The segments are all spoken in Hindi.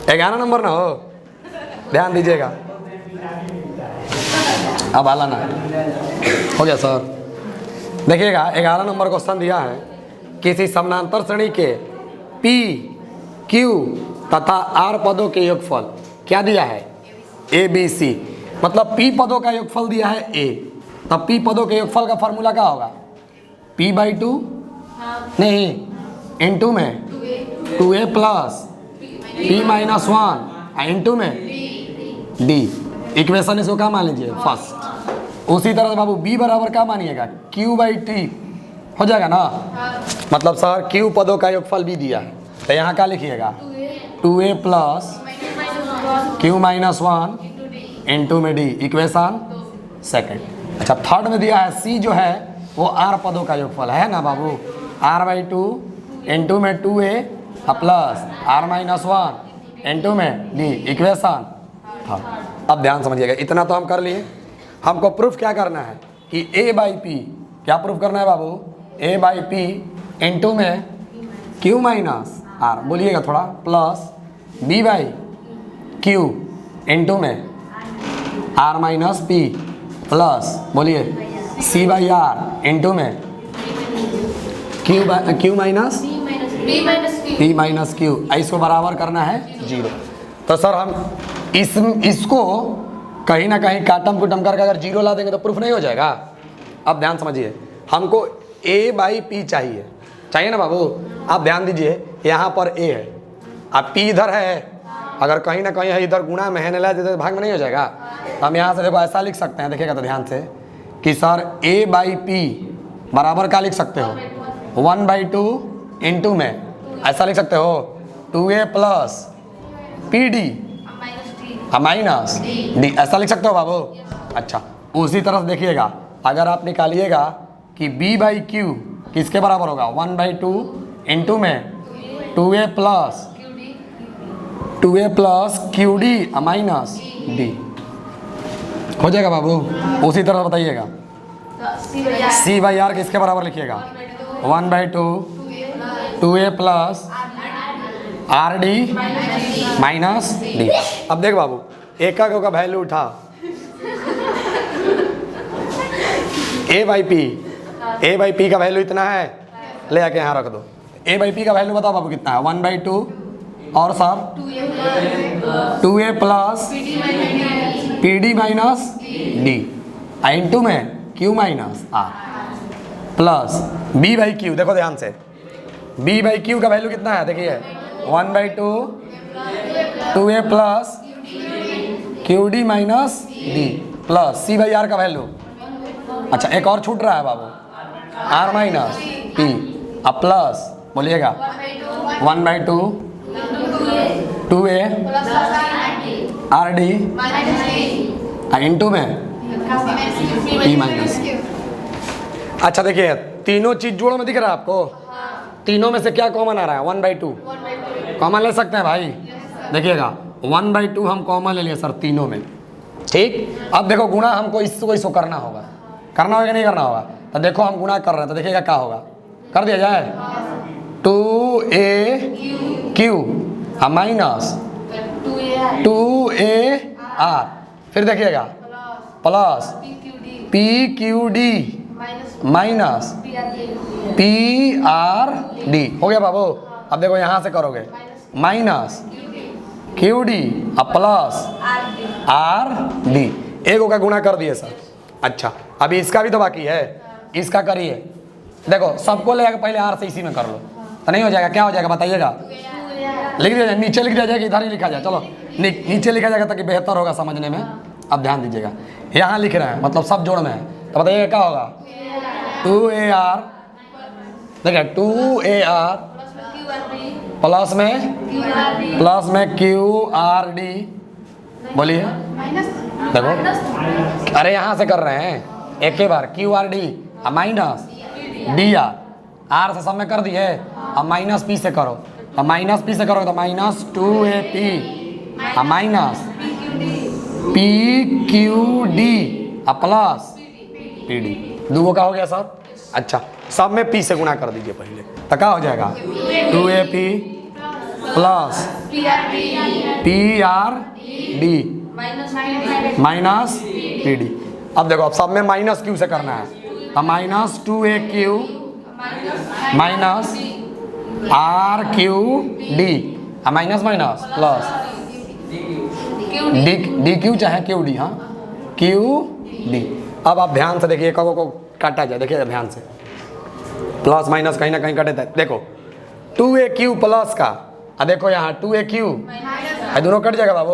11 नंबर ना हो, ध्यान दीजिएगा। अब आला ना हो गया सर। देखिएगा 11 नंबर क्वेश्चन दिया है, किसी समानांतर श्रेणी के पी क्यू तथा आर पदों के योगफल क्या दिया है, ए बी सी। मतलब पी पदों का योगफल दिया है ए, तब पी पदों के योगफल का फॉर्मूला क्या होगा, पी बाई टू नहीं इंटू में 2a plus P minus 1 into में डी। इक्वेशन इसको क्या मान लीजिए फर्स्ट। उसी तरह से बाबू बी बराबर क्या मानिएगा, क्यू बाई टी हो जाएगा ना। मतलब सर क्यू पदों का योगफल भी दिया है, तो यहाँ क्या लिखिएगा 2a plus Q minus 1 into में डी, इक्वेशन सेकेंड। अच्छा थर्ड में दिया है सी जो है वो आर पदों का योगफल है ना बाबू, आर बाई टू इंटू में 2a plus R minus 1 into में डी, इक्वेशन थर्ड। अब ध्यान समझिएगा, इतना तो हम कर लिए। हमको प्रूफ क्या करना है कि ए बाई पी, क्या प्रूफ करना है बाबू, ए बाई पी इंटू में क्यू माइनस आर, बोलिएगा थोड़ा, plus B by Q into में आर माइनस पी प्लस बोलिए सी बाई आर इंटू में Q minus P minus Q, इसको बराबर करना है 0। तो सर हम इसको कहीं ना कहीं काटम कुटम करके अगर 0 ला देंगे तो प्रूफ नहीं हो जाएगा। अब ध्यान समझिए, हमको a बाई पी चाहिए ना बाबू। आप ध्यान दीजिए यहाँ पर a है, अब p इधर है, अगर कहीं ना कहीं है इधर गुणा में है ना ला देते तो भाग में नहीं हो जाएगा। तो हम यहाँ से देखो ऐसा लिख सकते हैं, देखिएगा तो ध्यान से कि सर a बाई पी बराबर क्या लिख सकते हो 1/2 इंटू में ऐसा लिख सकते हो 2a plus p d minus D, ऐसा लिख सकते हो बाबू। अच्छा उसी तरह से देखिएगा, अगर आप निकालिएगा कि b बाई क्यू किसके बराबर होगा 1/2 इंटू में 2a plus Q D minus D हो जाएगा बाबू। उसी तरह बताइएगा c बाई आर किसके बराबर लिखिएगा 1/2 2a plus r d minus d. अब देख बाबू एक का वैल्यू उठा ए बाई पी का वैल्यू इतना है, ले आके यहाँ रख दो। ए बाई पी का वैल्यू बताओ बाबू कितना है 1/2 और sir 2a plus p d minus d into में Q minus r plus B by q. देखो ध्यान से b बाई क्यू का वैल्यू कितना है, देखिए 1/2 2a plus Q D minus D plus c by R का वैल्यू। अच्छा एक और छूट रहा है बाबू r माइनस पी अब प्लस बोलिएगा 1/2 2a आर डी इंटू में p माइनस। अच्छा देखिए तीनों चीज जोड़ में दिख रहा है आपको, तीनों में से क्या कॉमन आ रहा है 1/2 कॉमन ले सकते हैं भाई। देखिएगा 1/2 हम कॉमन ले लिए सर तीनों में, ठीक। अब देखो गुणा हमको इसको करना होगा कि नहीं करना होगा। तो देखो हम गुणा कर रहे हैं तो देखिएगा क्या होगा, कर दिया जाए 2a Q minus 2a are, फिर देखिएगा plus P Q D minus P R D हो गया बाबू। अब देखो यहाँ से करोगे minus Q D plus r D, एक का गुणा कर दिए सर। अच्छा अभी इसका भी तो बाकी है, इसका करिए। देखो सबको ले पहले आर से इसी में कर लो तो नहीं हो जाएगा, क्या हो जाएगा बताइएगा, लिख दिया जाए, नीचे लिख दिया जाएगा, इधर ही लिखा जाए, चलो नीचे लिखा जाएगा ताकि बेहतर होगा समझने में। अब ध्यान दीजिएगा यहाँ लिख रहे हैं मतलब सब जोड़ में है, तो बताइएगा क्या होगा 2ar, देखिए 2ar प्लस में क्यू आर डी, बोलिए देखो अरे यहाँ से कर रहे हैं एक ही बार q r d minus d r से सब में कर दिए, अब माइनस पी से करो, अब माइनस पी से करोगे तो minus 2ap minus P Q D plus p D, दो का हो गया सर। अच्छा सब में p से गुणा कर दीजिए पहले, तो क्या हो जाएगा 2ap plus P R d minus P D. अब देखो, अब सब में माइनस क्यू से करना है, अब minus 2AQ minus R Q D, minus minus plus D Q चाहे क्यू डी, हाँ क्यू डी। अब आप ध्यान से देखिए, कगो को काटा जाए, देखिए ध्यान से, प्लस माइनस कहीं ना कहीं कटे थे। देखो 2AQ प्लस का, देखो यहाँ 2AQ दोनों कट जाएगा बाबू।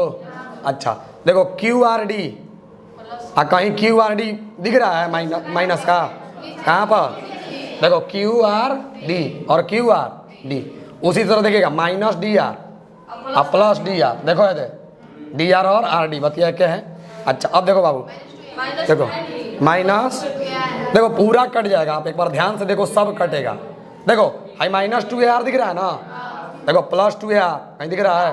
अच्छा देखो QRD, कहीं QRD दिख रहा है माइनस का, कहाँ पर देखो QRD और QRD। उसी तरह देखिएगा माइनस DR और प्लस DR, देखो ये DR और RD बतिया क्या है। अच्छा अब देखो बाबू, देखो माइनस, देखो पूरा कट जाएगा, आप एक बार ध्यान से देखो, सब कटेगा। देखो हाई माइनस 2AR दिख रहा है ना, देखो प्लस 2AR कहीं दिख रहा है,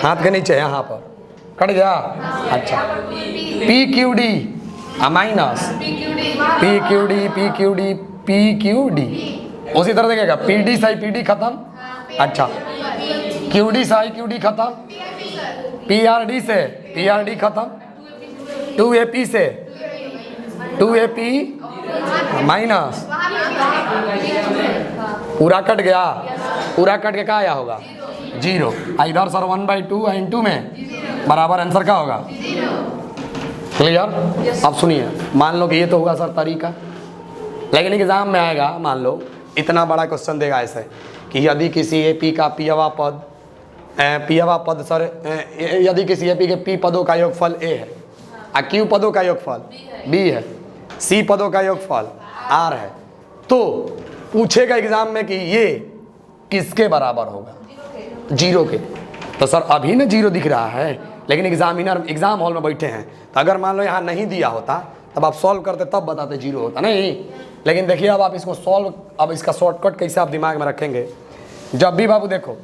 हाथ के नीचे यहाँ पर कट गया। अच्छा PQD माइनस PQD, उसी तरह देखिएगा PD से PD खत्म। अच्छा QD से QD खत्म, PRD से PRD खत्म, 2AP से 2AP माइनस, पूरा कट गया, पूरा कट के क्या आया होगा 0। इधर सर 1/2 इंटू में बराबर आंसर क्या होगा, क्लियर। अब सुनिए, मान लो कि ये तो होगा सर तरीका, लेकिन एग्जाम में आएगा, मान लो इतना बड़ा क्वेश्चन देगा ऐसे कि यदि किसी एपी का पीवा पद सर, यदि किसी एपी के पी पदों का योगफल ए है, क्यू पदों का योगफल बी है, सी पदों का योगफल आर है, तो पूछेगा एग्जाम में कि ये किसके बराबर होगा, 0 के। तो सर अभी ना 0 दिख रहा है, लेकिन एग्जाम हॉल में बैठे हैं, तो अगर मान लो यहाँ नहीं दिया होता तब आप सॉल्व करते, तब बताते 0 होता नहीं। लेकिन देखिए अब आप इसको सॉल्व, अब इसका शॉर्टकट कैसे आप दिमाग में रखेंगे। जब भी बाबू देखो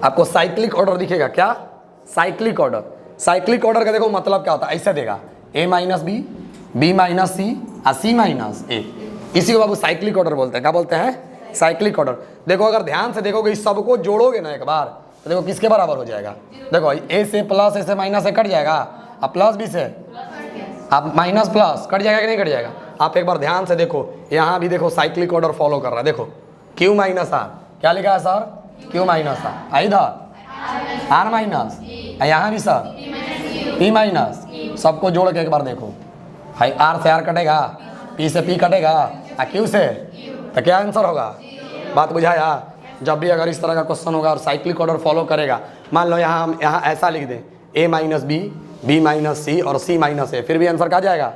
आपको साइक्लिक ऑर्डर दिखेगा, क्या साइक्लिक ऑर्डर, साइक्लिक ऑर्डर का देखो मतलब क्या होता है, ऐसे देगा A minus B, B minus C और C माइनस ए, इसी को बाबू साइक्लिक ऑर्डर बोलते हैं। क्या बोलते हैं, साइक्लिक ऑर्डर। देखो अगर ध्यान से देखोगे, इस सबको जोड़ोगे ना एक बार, तो देखो किसके बराबर हो जाएगा। देखो A से प्लस, A से माइनस, कट जाएगा, अब प्लस B से आप माइनस प्लस, कट जाएगा कि नहीं कट जाएगा। आप एक बार ध्यान से देखो, यहाँ भी देखो साइक्लिक ऑर्डर फॉलो कर रहा है। देखो Q माइनस आर, क्या लिखा है सर, Q माइनस आर, इधर R माइनस, यहाँ भी सर P माइनस, सबको जोड़ के एक बार देखो, भाई R से R कटेगा, P से P कटेगा, Q से, तो क्या आंसर होगा, बात बुझाया। जब भी अगर इस तरह का क्वेश्चन होगा और साइक्लिक ऑर्डर फॉलो करेगा, मान लो यहाँ हम यहाँ ऐसा लिख दें A minus B, B minus C और C माइनस ए, फिर भी आंसर क्या जाएगा,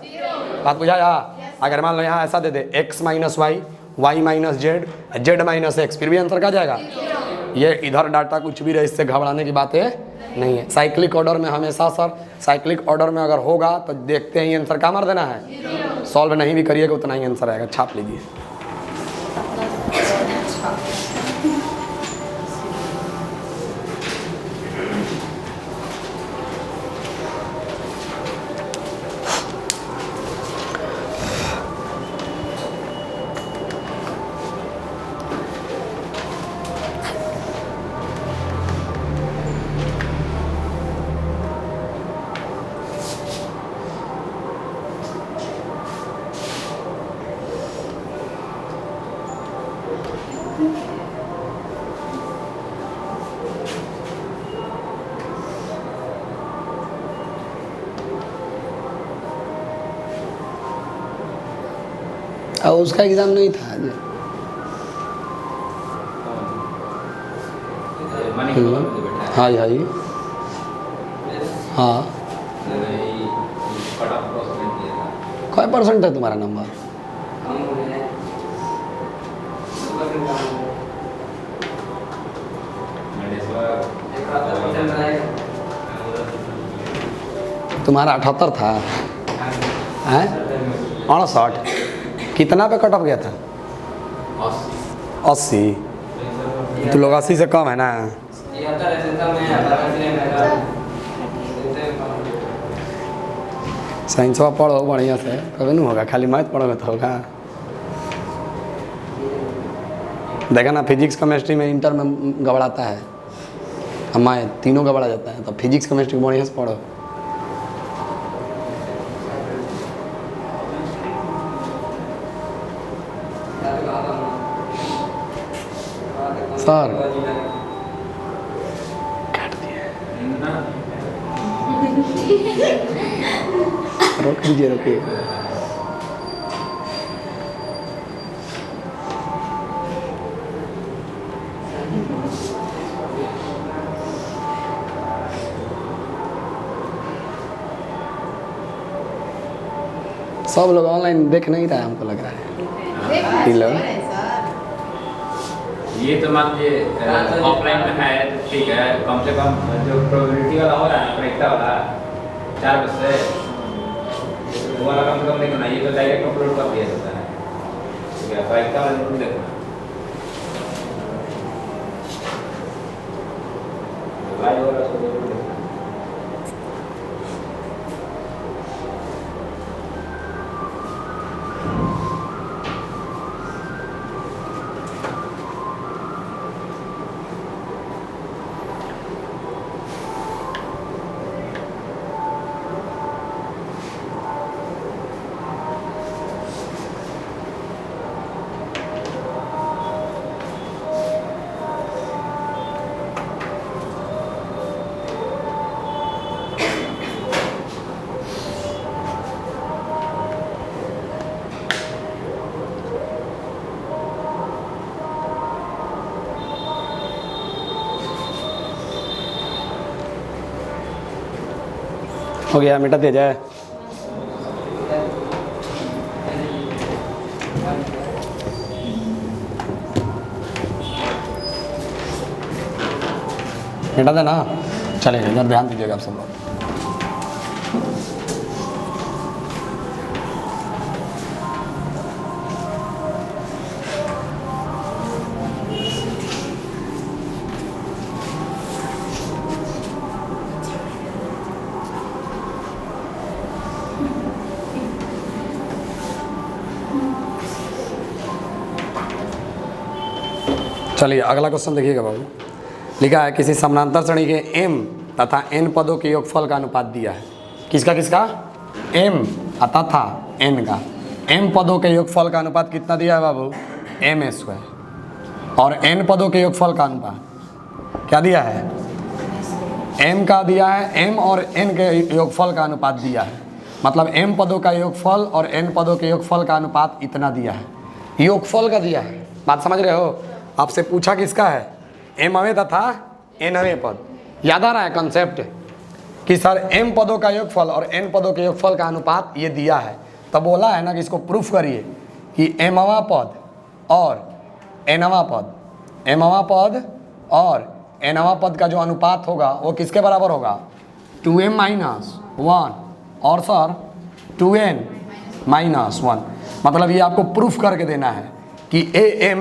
बात बुझाया। अगर मान लो यहाँ ऐसा दे दे X minus Y, Y minus Z, Z minus X, फिर भी आंसर क्या जाएगा। ये इधर डाटा कुछ भी रहे, इससे घबराने की बातें नहीं है। साइक्लिक ऑर्डर में हमेशा सर, साइक्लिक ऑर्डर में अगर होगा तो देखते हैं आंसर क्या मार देना है, सॉल्व नहीं भी करिएगा उतना ही आंसर आएगा, छाप लीजिए। और उसका एग्जाम नहीं था आज। हाँ जी हाँ, क्या परसेंट है तुम्हारा नंबर, तुम्हारा 78 था, हैं 68, कितना पे कट ऑफ गया था, 80। तो लोग 80 से कम है ना। साइंस पढ़ो बढ़िया से, कभी नहीं होगा, खाली मैथ पढ़ोगे तो होगा। देखा ना, फिजिक्स केमिस्ट्री में इंटर में गड़बड़ाता है, हमारे तीनों गड़बड़ा जाता है, तो फिजिक्स केमिस्ट्री बढ़िया से पढ़ो। सर काट दिया, रोक दीजिए, रोकिए। सब लोग ऑनलाइन देख नहीं रहा है, हमको लग रहा है। ये तो मान लीजिए ऑफलाइन में है तो ठीक है, कम से कम जो प्रोबेबिलिटी वाला हो रहा है परीक्षा वाला 4 बजे से वो वाला कम से कम देखना, ये तो डायरेक्ट अपलोड कर दिया जाता है, ठीक है। परीक्षा वाला जरूर देखना, लाइव वाला तो जरूर देखना। हो गया, मिटा दिया जाए। मिटा देना, चलेगा। इधर ध्यान दीजिएगा आप सब लोग। चलिए अगला क्वेश्चन देखिएगा बाबू। लिखा है किसी समानांतर श्रेणी के m तथा n पदों के योगफल का अनुपात दिया है। किसका किसका? m तथा n का। m पदों के योगफल का अनुपात कितना दिया है बाबू? m²। और n पदों के योगफल का अनुपात क्या दिया है? m का दिया है, m और n के योगफल का अनुपात दिया है। मतलब m पदों का योगफल और n पदों के योगफल का अनुपात इतना दिया है, योगफल का दिया है। बात समझ रहे हो? आपसे पूछा किसका है? mवें तथा nवें पद। याद आ रहा है कंसेप्ट कि सर m पदों का योगफल और n पदों के योगफल का अनुपात ये दिया है, तब बोला है ना कि इसको प्रूफ करिए कि mवां पद और nवां पद, mवां पद और nवां पद का जो अनुपात होगा वो किसके बराबर होगा? 2m-1 और सर 2n-1। मतलब ये आपको प्रूफ करके देना है कि am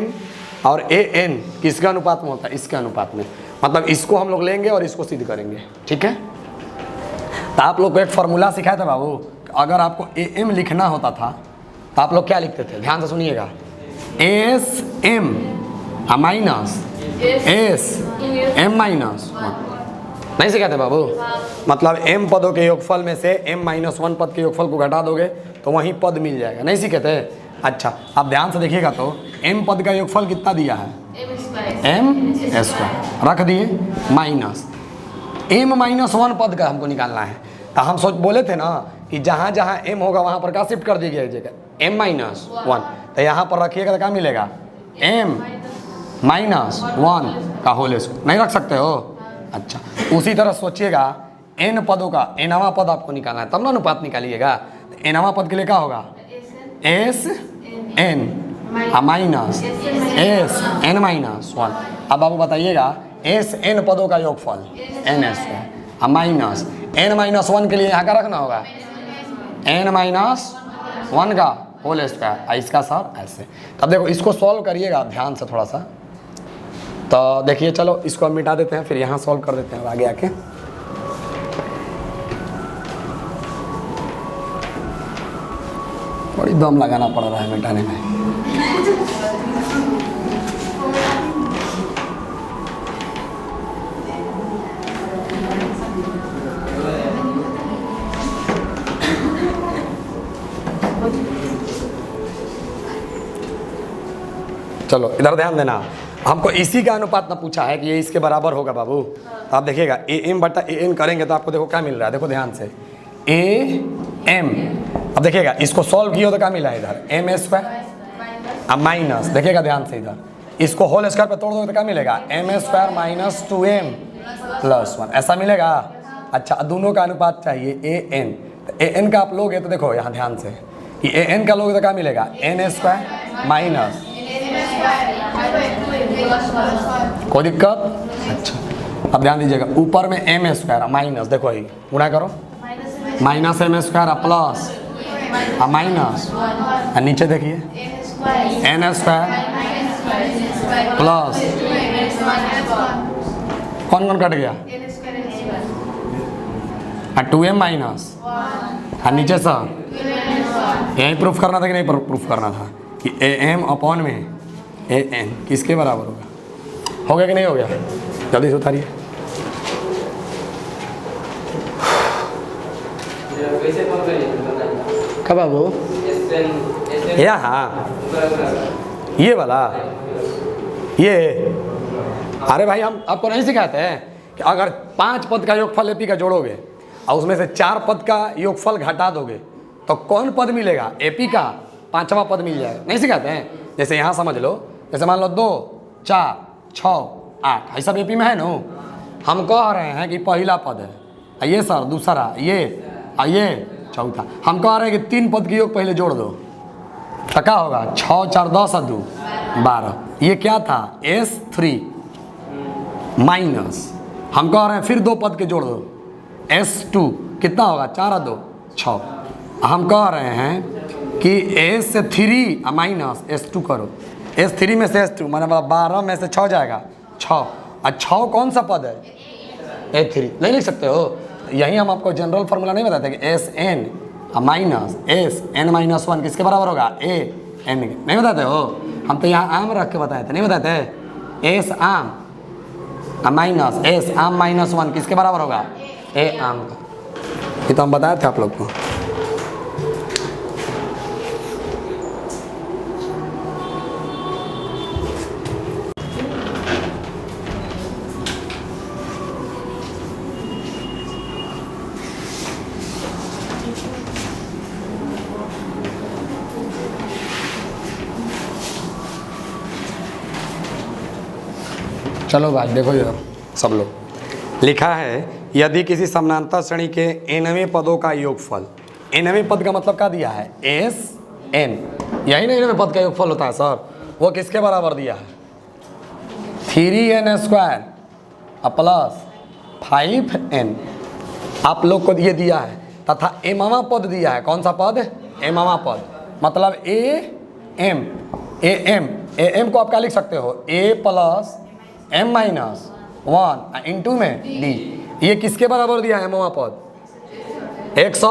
और an किसके अनुपात में होता है? इसके अनुपात में। मतलब इसको हम लोग लेंगे और इसको सिद्ध करेंगे, ठीक है। तो आप लोग को एक फार्मूला सिखाया था बाबू, अगर आपको am लिखना होता था तो आप लोग क्या लिखते थे? ध्यान से सुनिएगा, sm माइनस sm-1। नहीं सिखाते बाबू? मतलब m पदों के योगफल में से m-1 पद के योगफल को घटा दोगे तो वहीं पद मिल जाएगा। नहीं सीखे थे? अच्छा, आप ध्यान से देखिएगा तो m पद का योगफल कितना दिया है? m² रख दिए, माइनस m-1 पद का हमको निकालना है। तो हम सोच बोले थे ना कि जहाँ जहाँ m होगा वहाँ पर क्या शिफ्ट कर दीजिएगा? m-1। तो यहाँ पर रखिएगा तो क्या मिलेगा? m-1 का होल स्क्वायर। नहीं रख सकते हो? अच्छा, उसी तरह सोचिएगा n पदों का nवां पद आपको निकालना है, तब ना अनुपात निकालिएगा। तो nवां पद के लिए क्या होगा? sn minus sn-1। अब बाबू बताइएगा sn पदों का योगफल n² माइनस n-1 के लिए यहाँ का रखना होगा n-1 का होल स्क्वायर। इसका सर ऐसे। तब देखो इसको सॉल्व करिएगा ध्यान से थोड़ा सा। तो देखिए, चलो इसको हम मिटा देते हैं, फिर यहाँ सॉल्व कर देते हैं आगे आके। बड़ी दम लगाना पड़ रहा है मिटाने में। चलो इधर ध्यान देना, हमको इसी का अनुपात ना पूछा है कि ये इसके बराबर होगा बाबू। तो आप देखिएगा ए एम बटा ए एन करेंगे तो आपको देखो क्या मिल रहा है, देखो ध्यान से ए एम। अब देखिएगा इसको सॉल्व किया तो क्या मिला है इधर एम स्क्वायर अब माइनस, देखिएगा ध्यान से इधर इसको होल स्क्वायर पे तोड़ दोगे तो क्या मिलेगा M square minus 2m plus 1 ऐसा मिलेगा। अच्छा दोनों का अनुपात चाहिए ए एन, तो ए एन का आप लोगे तो देखो यहाँ ध्यान से कि ए एन का लोगे तो क्या मिलेगा एन स्क्वायर माइनस, कोई दिक्कत। अच्छा अब ध्यान दीजिएगा ऊपर में एम स्क्वायर माइनस, देखो ये गुणा करो minus M square plus minus, और नीचे देखिए एन स्क्वायर प्लस कौन कौन कट गया 2m माइनस, और नीचे सर यही प्रूफ करना था कि नहीं प्रूफ करना था कि ए एम अपॉन में ए एन किसके बराबर होगा, हो गया कि नहीं हो गया, जल्दी से उतारिए। कब बाबू यहाँ ये वाला ये, अरे भाई हम आपको नहीं सिखाते हैं कि अगर 5 पद का योगफल एपी का जोड़ोगे और उसमें से 4 पद का योगफल घटा दोगे तो कौन पद मिलेगा, एपी का 5वां पद मिल जाएगा। नहीं सिखाते हैं, जैसे यहाँ समझ लो, जैसे मान लो 2 4 6 8 ऐसा एपी में है ना। हम कह रहे हैं कि पहला पद है ये सर, दूसरा ये चौथा, हम कह रहे हैं कि 3 पद की योग पहले जोड़ दो तो क्या होगा 6 4 10 और 2 12। ये क्या था S3 माइनस, हम कह रहे हैं फिर 2 पद के जोड़ दो S2 कितना होगा 4 और 2 6। हम कह रहे हैं कि S3 माइनस S2 करो, S3 में से S2 माने 12 में से 6 जाएगा 6, और 6 कौन सा पद है A3, नहीं लिख सकते हो। यही हम आपको जनरल फार्मूला नहीं बताते कि S N minus S N minus 1 किसके बराबर होगा ए एन के, नहीं बताते हो। हम तो यहाँ आम रख के बताए थे, नहीं बताते एस आम माइनस एस आम माइनस 1 किसके बराबर होगा ए आम का, ये तो हम बताए थे आप लोग को। चलो भाई देखो यार सब लोग, लिखा है यदि किसी समानांतर श्रेणी के nवें पदों का योगफल, nवें पद का मतलब क्या दिया है एस एन, यही नहीं nवें पद का योगफल होता है सर, वो किसके बराबर दिया है 3n स्क्वायर प्लस 5n, आप लोग को ये दिया है, तथा एमवा पद दिया है। कौन सा पद, एमवा पद, मतलब ए एम को आप क्या लिख सकते हो ए प्लस m माइनस 1 इंटू में d, ये किसके बराबर दिया है एमवा पद 100,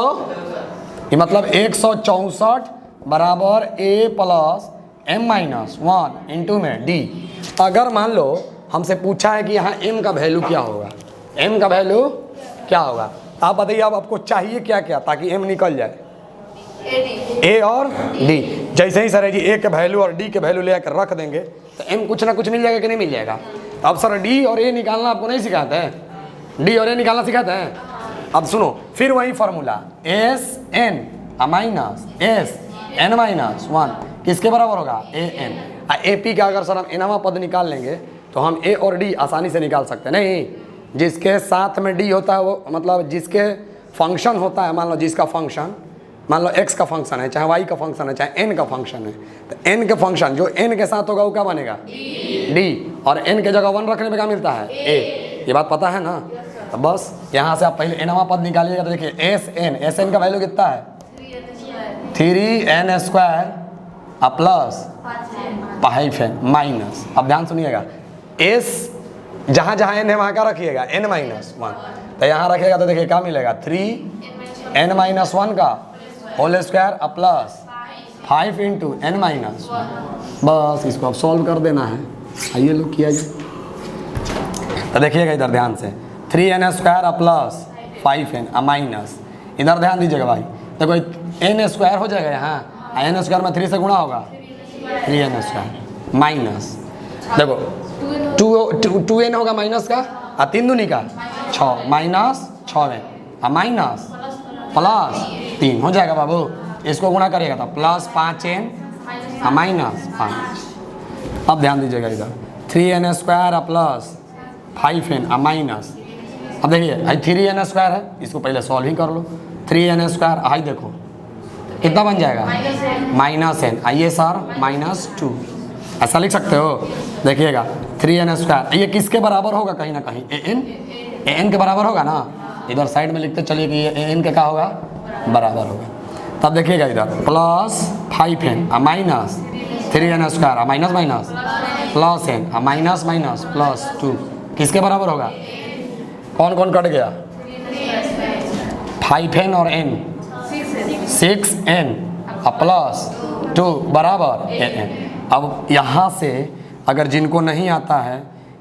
ये मतलब 164 बराबर a plus m minus 1 into में d। अगर मान लो हमसे पूछा है कि यहाँ m का वैल्यू क्या होगा, m का वैल्यू क्या होगा, तो आप बताइए अब आपको चाहिए क्या क्या ताकि m निकल जाए a और d। जैसे ही सर है जी a के वैल्यू और d के वैल्यू ले आकर रख देंगे तो m कुछ ना कुछ मिल जाएगा कि नहीं मिल जाएगा। अब सर d और a निकालना आपको नहीं सिखाते हैं, d और a निकालना सिखाते हैं। अब सुनो फिर वही formula S N minus S N minus 1 किसके बराबर होगा ए एन, ए पी का अगर सर हम एनवा पद निकाल लेंगे तो हम ए और डी आसानी से निकाल सकते हैं। नहीं, जिसके साथ में डी होता है वो मतलब जिसके फंक्शन होता है, मान लो जिसका फंक्शन मान लो x का फंक्शन है, चाहे y का फंक्शन है, चाहे n का फंक्शन है, तो n के फंक्शन जो n के साथ होगा वो क्या बनेगा d, और n के जगह 1 रखने में क्या मिलता है a। ये बात पता है ना। तो बस यहाँ से आप पहले nवा पद निकालिएगा तो देखिए एस एन का वैल्यू कितना है 3n square plus 5n minus, अब ध्यान सुनिएगा s जहाँ जहाँ n है वहाँ क्या रखिएगा n माइनस 1, तो यहाँ रखिएगा तो देखिए क्या मिलेगा 3n माइनस 1 का whole square plus 5 into n minus 1। बस इसको अब सॉल्व कर देना है, आइए लोग किया जाए। तो देखिएगा इधर ध्यान से 3n square plus 5n minus, इधर ध्यान दीजिएगा भाई, देखो n स्क्वायर हो जाएगा यहाँ, n स्क्वायर में 3 से गुणा होगा 3n स्क्वायर माइनस, देखो 2n होगा माइनस का, 3 दूनी का 6 माइनस 6n माइनस प्लस 3 हो जाएगा बाबू। इसको गुणा करिएगा तो प्लस 5n माइनस 5। अब ध्यान दीजिएगा इधर 3n square plus 5n minus, अब देखिए 3n स्क्वायर है, इसको पहले सॉल्व ही कर लो। 3n स्क्वायर आई देखो कितना बन जाएगा माइनस n, आइए सर -2 ऐसा लिख सकते हो। देखिएगा 3n स्क्वायर ये किसके बराबर होगा, कहीं ना कहीं an के बराबर होगा ना। इधर साइड में लिखते चलिए कि ये an के क्या होगा बराबर होगा। तब देखिएगा इधर plus 5n minus 3n square minus minus plus n minus minus plus 2 किसके बराबर होगा, कौन कौन कट गया 5n और n 6n प्लस 2 बराबर an। अब यहाँ से अगर जिनको नहीं आता है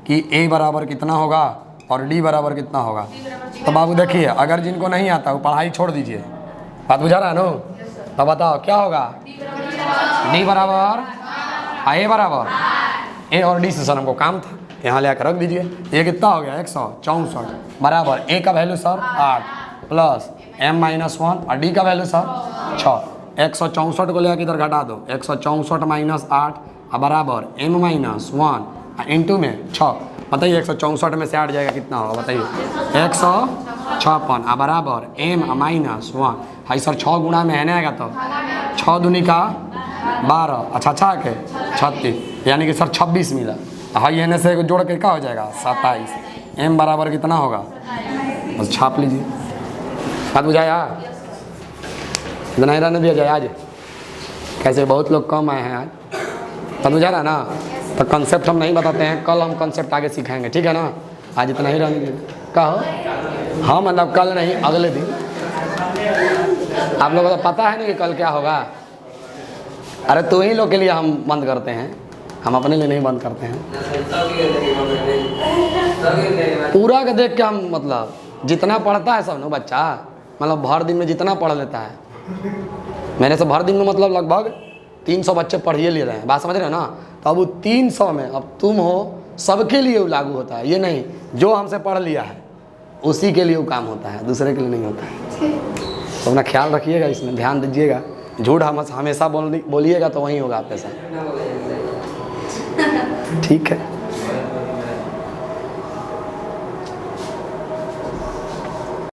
कि a बराबर कितना होगा और d बराबर कितना होगा, तो बाबू देखिए अगर जिनको नहीं आता वो पढ़ाई छोड़ दीजिए, बात बुझा रहा है नो। तो बताओ क्या होगा d बराबर a बराबर a और d से सर हमको काम था, यहाँ ले आकर रख दीजिए। ये कितना हो गया 164 बराबर a का वैल्यू सर 8 प्लस m-1 और d का वैल्यू सर 6। 164 को लेकर इधर घटा दो, 164 माइनस 8 बराबर m-1 इंटू में 6। बताइए 164 में से 8 जाएगा कितना होगा बताइए 156 बराबर m-1। हाई सर 6 गुणा में है ना आएगा तो 6 दूनी का 12 अच्छा के 36 यानी कि सर 26 मिला। हाई एन से जोड़ के क्या हो जाएगा 27। m बराबर कितना होगा बस छाप लीजिए। बात बुझाया, इतना ही रहने दिया जाए आज। कैसे बहुत लोग कम आए हैं आज, बात बुझा रहा ना। तो कंसेप्ट हम नहीं बताते हैं, कल हम कंसेप्ट आगे सिखाएंगे, ठीक है ना। आज इतना ही रहने दीजिए। कहो हाँ मतलब कल नहीं अगले दिन। आप लोगों को तो पता है ना कि कल क्या होगा। अरे तो ही लोग के लिए हम बंद करते हैं, हम अपने लिए नहीं बंद करते हैं। पूरा का देख के हम मतलब जितना पढ़ता है सब ना बच्चा, मतलब भर दिन में जितना पढ़ लेता है, मेरे से भर दिन में मतलब लगभग 300 बच्चे पढ़िए ले रहे हैं, बात समझ रहे हो ना। तो अब वो 300 में अब तुम हो, सबके लिए वो लागू होता है। ये नहीं जो हमसे पढ़ लिया है उसी के लिए वो काम होता है, दूसरे के लिए नहीं होता है। तो अपना ख्याल रखिएगा, इसमें ध्यान दीजिएगा। झूठ हम हमेशा बोलिएगा तो वही होगा आपके साथ, ठीक है।